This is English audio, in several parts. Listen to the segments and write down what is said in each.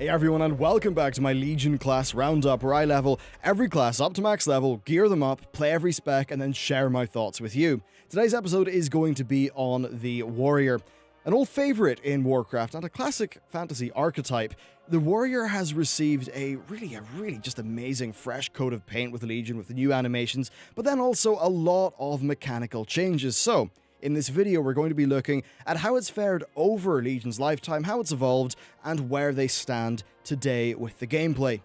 Hey everyone, and welcome back to my Legion class roundup, where I level every class up to max level, gear them up, play every spec, and then share my thoughts with you. Today's episode is going to be on the Warrior. An old favorite in Warcraft and a classic fantasy archetype, the Warrior has received a really just amazing fresh coat of paint with the Legion with the new animations, but then also a lot of mechanical changes. So, in this video, we're going to be looking at how it's fared over Legion's lifetime, how it's evolved, and where they stand today with the gameplay.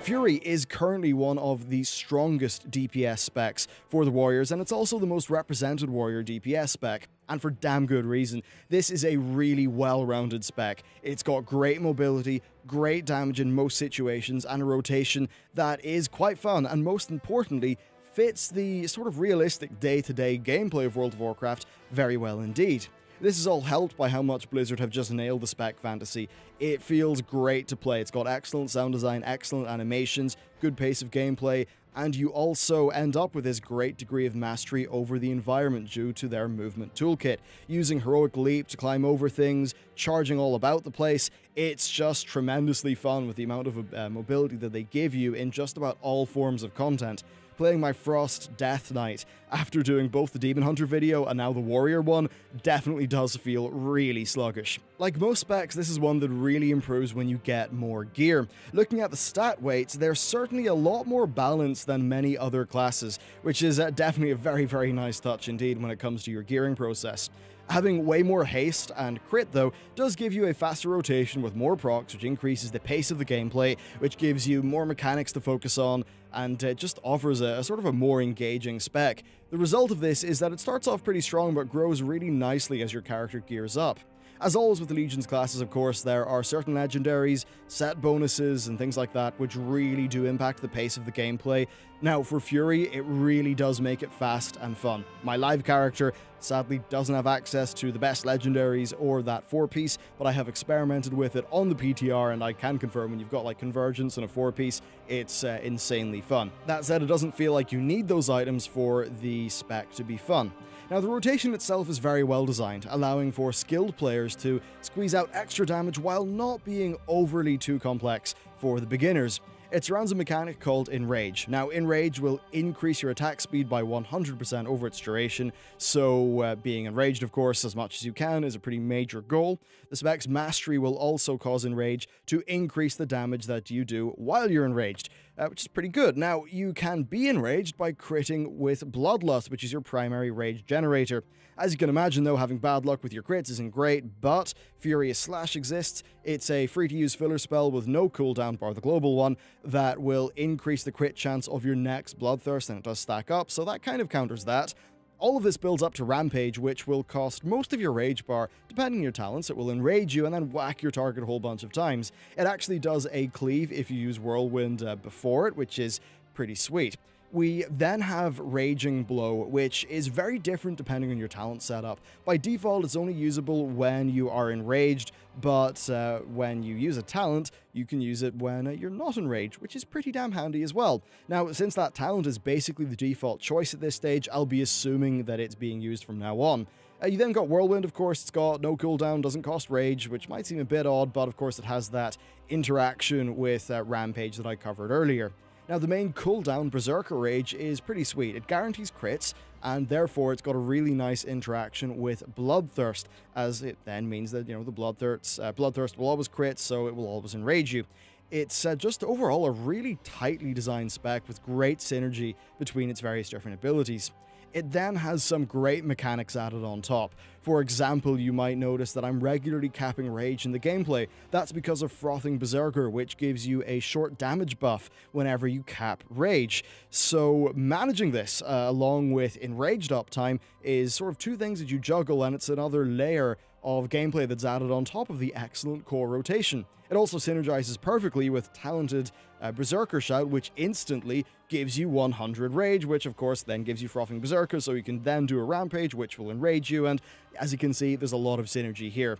Fury is currently one of the strongest DPS specs for the Warriors, and it's also the most represented Warrior DPS spec, and for damn good reason. This is a really well-rounded spec. It's got great mobility, great damage in most situations, and a rotation that is quite fun, and most importantly, fits the sort of realistic day-to-day gameplay of World of Warcraft very well indeed. This is all helped by how much Blizzard have just nailed the spec fantasy. It feels great to play. It's got excellent sound design, excellent animations, good pace of gameplay, and you also end up with this great degree of mastery over the environment due to their movement toolkit. Using Heroic Leap to climb over things, charging all about the place, it's just tremendously fun with the amount of mobility that they give you in just about all forms of content. Playing my Frost Death Knight after doing both the Demon Hunter video and now the Warrior one definitely does feel really sluggish. Like most specs, this is one that really improves when you get more gear. Looking at the stat weights, they're certainly a lot more balanced than many other classes, which is definitely a very nice touch indeed when it comes to your gearing process. Having way more haste and crit, though, does give you a faster rotation with more procs, which increases the pace of the gameplay, which gives you more mechanics to focus on, and just offers a sort of a more engaging spec. The result of this is that it starts off pretty strong, but grows really nicely as your character gears up. As always with the Legion's classes, of course, there are certain legendaries, set bonuses, and things like that, which really do impact the pace of the gameplay. Now, for Fury, it really does make it fast and fun. My live character sadly doesn't have access to the best legendaries or that 4-piece, but I have experimented with it on the PTR, and I can confirm when you've got like Convergence and a 4-piece, it's insanely fun. That said, it doesn't feel like you need those items for the spec to be fun. Now, the rotation itself is very well designed, allowing for skilled players to squeeze out extra damage while not being overly too complex for the beginners. It surrounds a mechanic called Enrage. Now, Enrage will increase your attack speed by 100% over its duration, so being enraged, of course, as much as you can is a pretty major goal. The spec's Mastery will also cause Enrage to increase the damage that you do while you're enraged, which is pretty good. Now, you can be enraged by critting with Bloodlust, which is your primary rage generator. As you can imagine, though, having bad luck with your crits isn't great, but Furious Slash exists. It's a free-to-use filler spell with no cooldown, bar the global one, that will increase the crit chance of your next Bloodthirst, and it does stack up, so that kind of counters that. All of this builds up to Rampage, which will cost most of your rage bar. Depending on your talents, it will enrage you and then whack your target a whole bunch of times. It actually does a cleave if you use Whirlwind before it, which is pretty sweet. We then have Raging Blow, which is very different depending on your talent setup. By default, it's only usable when you are enraged, but when you use a talent, you can use it when you're not enraged, which is pretty damn handy as well. Now, since that talent is basically the default choice at this stage, I'll be assuming that it's being used from now on. You then got Whirlwind, of course. It's got no cooldown, doesn't cost rage, which might seem a bit odd, but of course it has that interaction with Rampage that I covered earlier. Now, the main cooldown, Berserker Rage, is pretty sweet. It guarantees crits, and therefore it's got a really nice interaction with Bloodthirst, as it then means that, the Bloodthirst will always crit, so it will always enrage you. It's just overall a really tightly designed spec with great synergy between its various different abilities. It then has some great mechanics added on top. For example, you might notice that I'm regularly capping rage in the gameplay. That's because of Frothing Berserker, which gives you a short damage buff whenever you cap rage. So managing this, along with enraged uptime, is sort of two things that you juggle, and it's another layer of gameplay that's added on top of the excellent core rotation. It also synergizes perfectly with talented Berserker Shout, which instantly gives you 100 rage, which of course then gives you Frothing Berserker, so you can then do a Rampage, which will enrage you, and as you can see, there's a lot of synergy here.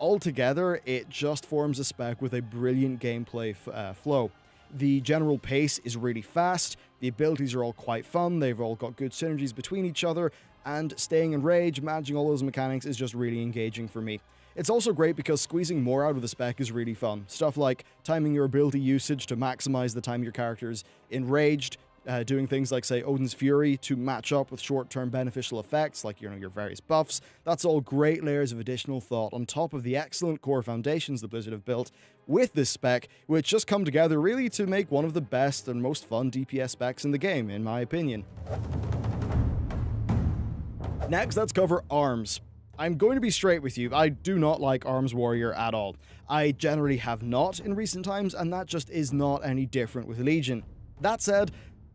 Altogether, it just forms a spec with a brilliant gameplay flow. The general pace is really fast, The abilities are all quite fun, they've all got good synergies between each other, and staying in rage, managing all those mechanics is just really engaging for me. It's also great because squeezing more out of the spec is really fun. Stuff like timing your ability usage to maximize the time your character's enraged, doing things like, say, Odin's Fury to match up with short-term beneficial effects, like, your various buffs. That's all great layers of additional thought on top of the excellent core foundations that Blizzard have built with this spec, which just come together really to make one of the best and most fun DPS specs in the game, in my opinion. Next, let's cover arms. I'm going to be straight with you, I do not like Arms Warrior at all. I generally have not in recent times, and that just is not any different with Legion. That said,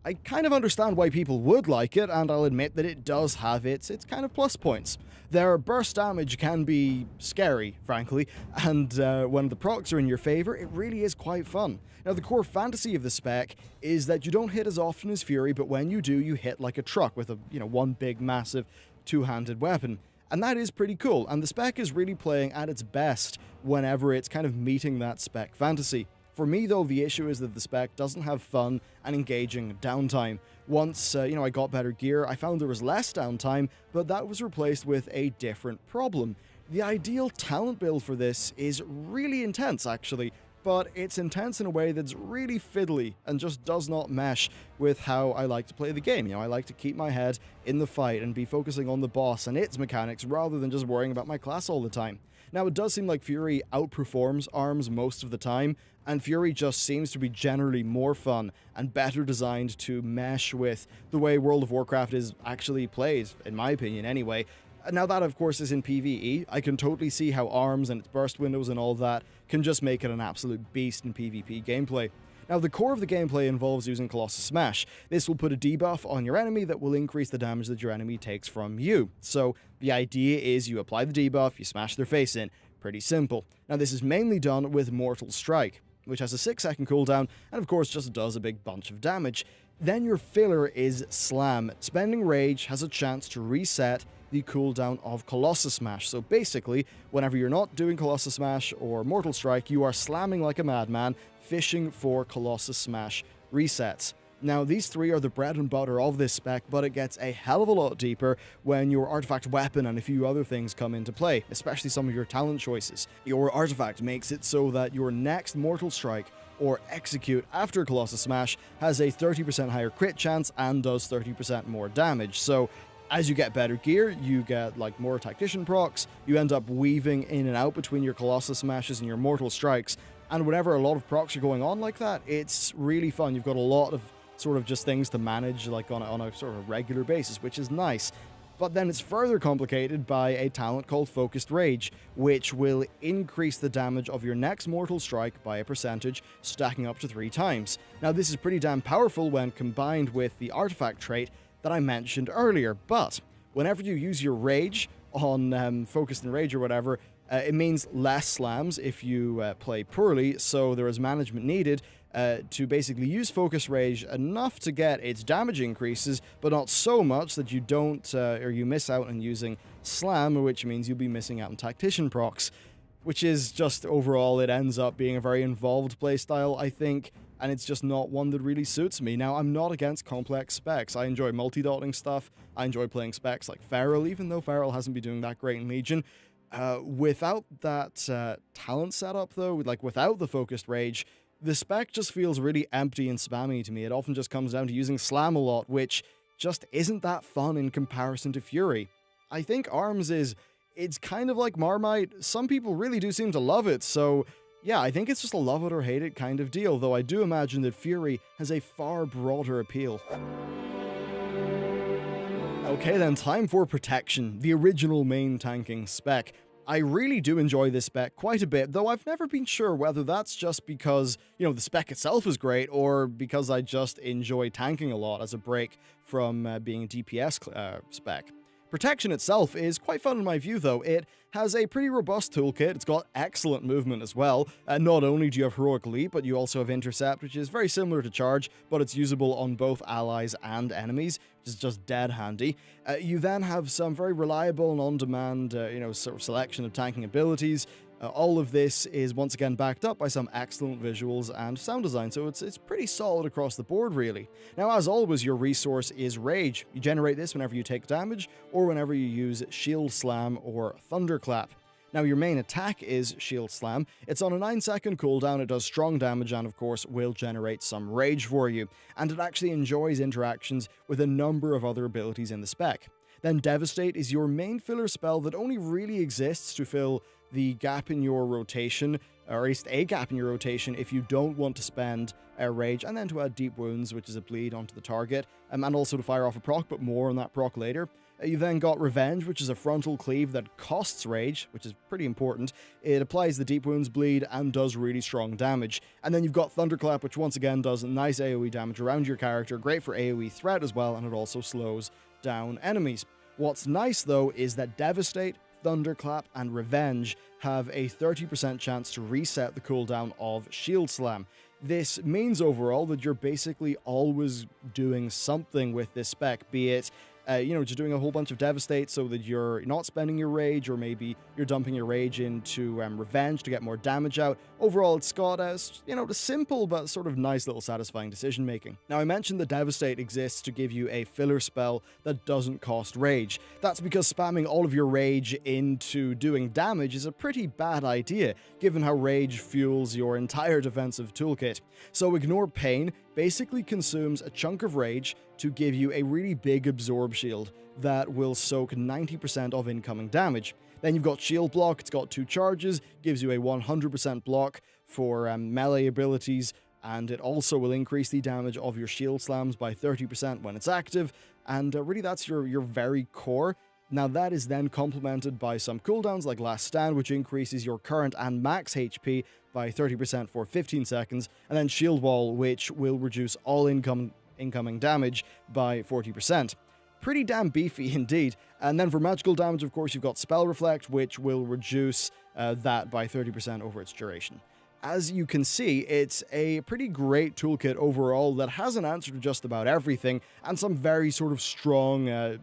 I kind of understand why people would like it, and I'll admit that it does have its kind of plus points. Their burst damage can be scary, frankly, and when the procs are in your favor, it really is quite fun. Now, the core fantasy of the spec is that you don't hit as often as Fury, but when you do, you hit like a truck with a, one big, massive, two-handed weapon. And that is pretty cool, and the spec is really playing at its best whenever it's kind of meeting that spec fantasy. For me, though, the issue is that the spec doesn't have fun and engaging downtime. Once, I got better gear, I found there was less downtime, but that was replaced with a different problem. The ideal talent build for this is really intense, actually, but it's intense in a way that's really fiddly and just does not mesh with how I like to play the game. I like to keep my head in the fight and be focusing on the boss and its mechanics rather than just worrying about my class all the time. Now, it does seem like Fury outperforms Arms most of the time, and Fury just seems to be generally more fun and better designed to mesh with the way World of Warcraft is actually played, in my opinion anyway. Now that, of course, is in PvE, I can totally see how Arms and its burst windows and all that can just make it an absolute beast in PvP gameplay. Now, the core of the gameplay involves using Colossus Smash. This will put a debuff on your enemy that will increase the damage that your enemy takes from you. So, the idea is you apply the debuff, you smash their face in. Pretty simple. Now, this is mainly done with Mortal Strike, which has a 6-second cooldown, and of course just does a big bunch of damage. Then your filler is Slam. Spending Rage has a chance to reset the cooldown of Colossus Smash. So basically, whenever you're not doing Colossus Smash or Mortal Strike, you are slamming like a madman, fishing for Colossus Smash resets. Now, these three are the bread and butter of this spec, but it gets a hell of a lot deeper when your artifact weapon and a few other things come into play, especially some of your talent choices. Your artifact makes it so that your next Mortal Strike or Execute after Colossus Smash has a 30% higher crit chance and does 30% more damage. So, as you get better gear, you get more Tactician procs, you end up weaving in and out between your Colossus Smashes and your Mortal Strikes, and whenever a lot of procs are going on like that, it's really fun. You've got a lot of sort of just things to manage on a sort of regular basis, which is nice. But then it's further complicated by a talent called Focused Rage, which will increase the damage of your next Mortal Strike by a percentage, stacking up to 3 times. Now, this is pretty damn powerful when combined with the artifact trait that I mentioned earlier, but whenever you use your Rage on Focused Rage or whatever, it means less slams if you play poorly, so there is management needed to basically use Focus Rage enough to get its damage increases, but not so much that you don't, or you miss out on using Slam, which means you'll be missing out on Tactician procs, which is just overall, it ends up being a very involved playstyle, I think, and it's just not one that really suits me. Now, I'm not against complex specs. I enjoy multi-dotting stuff. I enjoy playing specs like Feral, even though Feral hasn't been doing that great in Legion. Without that talent setup, though, without the Focused Rage, the spec just feels really empty and spammy to me. It often just comes down to using Slam a lot, which just isn't that fun in comparison to Fury. I think Arms it's kind of like Marmite. Some people really do seem to love it, so yeah, I think it's just a love it or hate it kind of deal, though I do imagine that Fury has a far broader appeal. Okay then, time for Protection, the original main tanking spec. I really do enjoy this spec quite a bit, though I've never been sure whether that's just because, the spec itself is great, or because I just enjoy tanking a lot as a break from being a DPS spec. Protection itself is quite fun in my view, though. It has a pretty robust toolkit, it's got excellent movement as well. Not only do you have Heroic Leap, but you also have Intercept, which is very similar to Charge, but it's usable on both allies and enemies, which is just dead handy. You then have some very reliable and on-demand, sort of selection of tanking abilities. All of this is once again backed up by some excellent visuals and sound design, so it's pretty solid across the board, really. Now, as always, your resource is Rage. You generate this whenever you take damage, or whenever you use Shield Slam or Thunderclap. Now, your main attack is Shield Slam. It's on a 9-second cooldown, it does strong damage, and of course will generate some rage for you. And it actually enjoys interactions with a number of other abilities in the spec. Then Devastate is your main filler spell that only really exists to fill the gap in your rotation, or at least a gap in your rotation if you don't want to spend Rage, and then to add Deep Wounds, which is a bleed onto the target, and also to fire off a proc, but more on that proc later. You then got Revenge, which is a frontal cleave that costs Rage, which is pretty important. It applies the Deep Wounds bleed and does really strong damage. And then you've got Thunderclap, which once again does nice AoE damage around your character, great for AoE threat as well, and it also slows down enemies. What's nice though is that Devastate, Thunderclap, and Revenge have a 30% chance to reset the cooldown of Shield Slam. This means overall that you're basically always doing something with this spec, be it just doing a whole bunch of Devastate so that you're not spending your Rage, or maybe you're dumping your Rage into Revenge to get more damage out. Overall, it's got the simple but sort of nice little satisfying decision making. Now, I mentioned that Devastate exists to give you a filler spell that doesn't cost Rage. That's because spamming all of your Rage into doing damage is a pretty bad idea, given how Rage fuels your entire defensive toolkit. So Ignore Pain basically consumes a chunk of Rage to give you a really big absorb shield that will soak 90% of incoming damage. Then you've got Shield Block, it's got 2 charges, gives you a 100% block for melee abilities, and it also will increase the damage of your Shield Slams by 30% when it's active, and really that's your very core. Now that is then complemented by some cooldowns like Last Stand, which increases your current and max HP by 30% for 15 seconds, and then Shield Wall, which will reduce all incoming damage by 40%. Pretty damn beefy indeed. And then for magical damage, of course, you've got Spell Reflect, which will reduce that by 30% over its duration. As you can see, it's a pretty great toolkit overall that has an answer to just about everything, and some very sort of strong, kind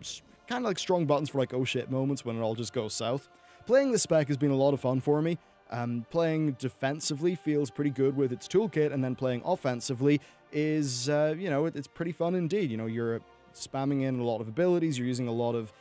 of like strong buttons for like oh shit moments when it all just goes south. Playing this spec has been a lot of fun for me. Playing defensively feels pretty good with its toolkit, and then playing offensively is, it's pretty fun indeed. You're spamming in a lot of abilities, you're using a lot of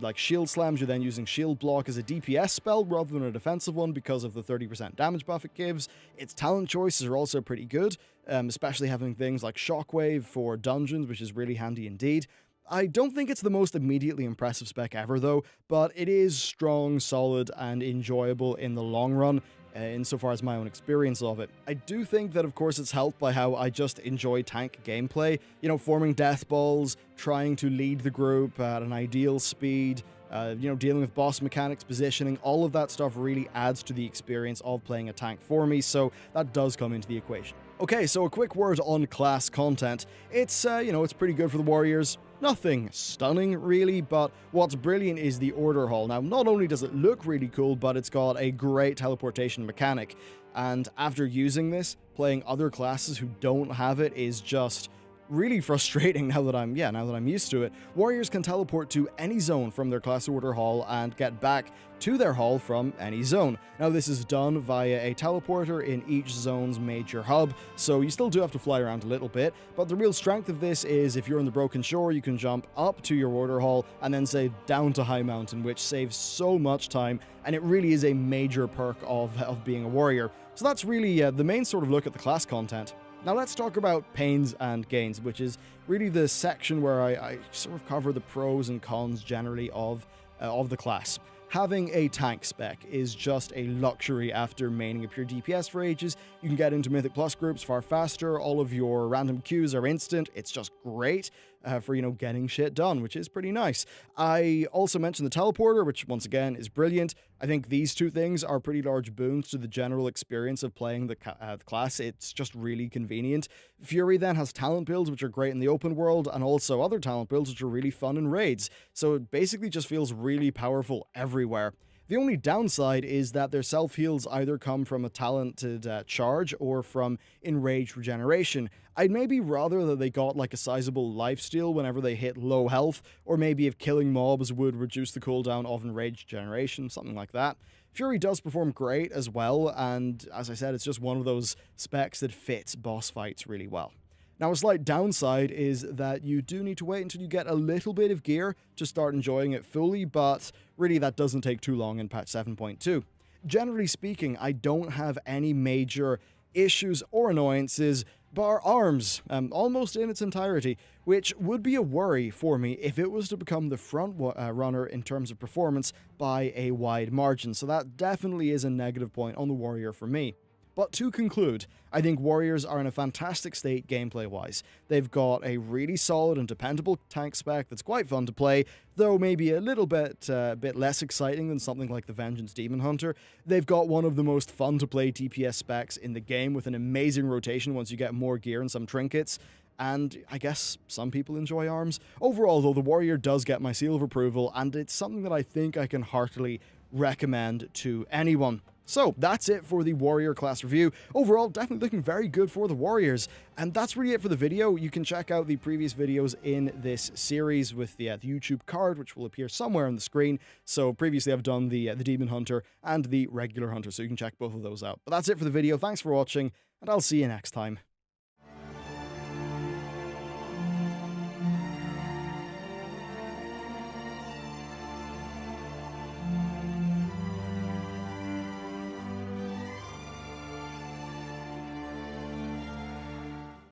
like Shield Slams, you're then using Shield Block as a DPS spell rather than a defensive one because of the 30% damage buff it gives. Its talent choices are also pretty good, especially having things like Shockwave for dungeons, which is really handy indeed. I don't think it's the most immediately impressive spec ever though, but it is strong, solid, and enjoyable in the long run, insofar as my own experience of it. I do think that of course it's helped by how I just enjoy tank gameplay, forming death balls, trying to lead the group at an ideal speed, dealing with boss mechanics, positioning, all of that stuff really adds to the experience of playing a tank for me, so that does come into the equation. Okay, so a quick word on class content. It's, it's pretty good for the warriors. Nothing stunning, really, but what's brilliant is the Order Hall. Now, not only does it look really cool, but it's got a great teleportation mechanic. And after using this, playing other classes who don't have it is just really frustrating now that I'm used to it. Warriors can teleport to any zone from their class Order Hall and get back to their hall from any zone. Now this is done via a teleporter in each zone's major hub, so you still do have to fly around a little bit, but the real strength of this is if you're in the Broken Shore, you can jump up to your Order Hall and then say down to High Mountain, which saves so much time, and it really is a major perk of being a warrior. So that's really the main sort of look at the class content. Now let's talk about pains and gains, which is really the section where I sort of cover the pros and cons generally of the class. Having a tank spec is just a luxury after maining a pure DPS for ages. You can get into Mythic Plus groups far faster, all of your random queues are instant, it's just great for, getting shit done, which is pretty nice. I also mentioned the teleporter, which once again is brilliant. I think these two things are pretty large boons to the general experience of playing the class. It's just really convenient. Fury then has talent builds, which are great in the open world, and also other talent builds, which are really fun in raids. So it basically just feels really powerful everywhere. The only downside is that their self-heals either come from a talented charge or from enraged regeneration. I'd maybe rather that they got like a sizable lifesteal whenever they hit low health, or maybe if killing mobs would reduce the cooldown of enraged generation, something like that. Fury does perform great as well, and as I said, it's just one of those specs that fits boss fights really well. Now, a slight downside is that you do need to wait until you get a little bit of gear to start enjoying it fully, but really that doesn't take too long in patch 7.2. Generally speaking, I don't have any major issues or annoyances, bar arms, almost in its entirety, which would be a worry for me if it was to become the front runner in terms of performance by a wide margin, so that definitely is a negative point on the Warrior for me. But to conclude, I think Warriors are in a fantastic state gameplay-wise. They've got a really solid and dependable tank spec that's quite fun to play, though maybe a little bit less exciting than something like the Vengeance Demon Hunter. They've got one of the most fun-to-play DPS specs in the game, with an amazing rotation once you get more gear and some trinkets. And I guess some people enjoy arms. Overall, though, the Warrior does get my seal of approval, and it's something that I think I can heartily recommend to anyone. So that's it for the Warrior class review. Overall, definitely looking very good for the Warriors. And that's really it for the video. You can check out the previous videos in this series with the YouTube card, which will appear somewhere on the screen. So previously I've done the Demon Hunter and the regular Hunter, so you can check both of those out. But that's it for the video. Thanks for watching, and I'll see you next time.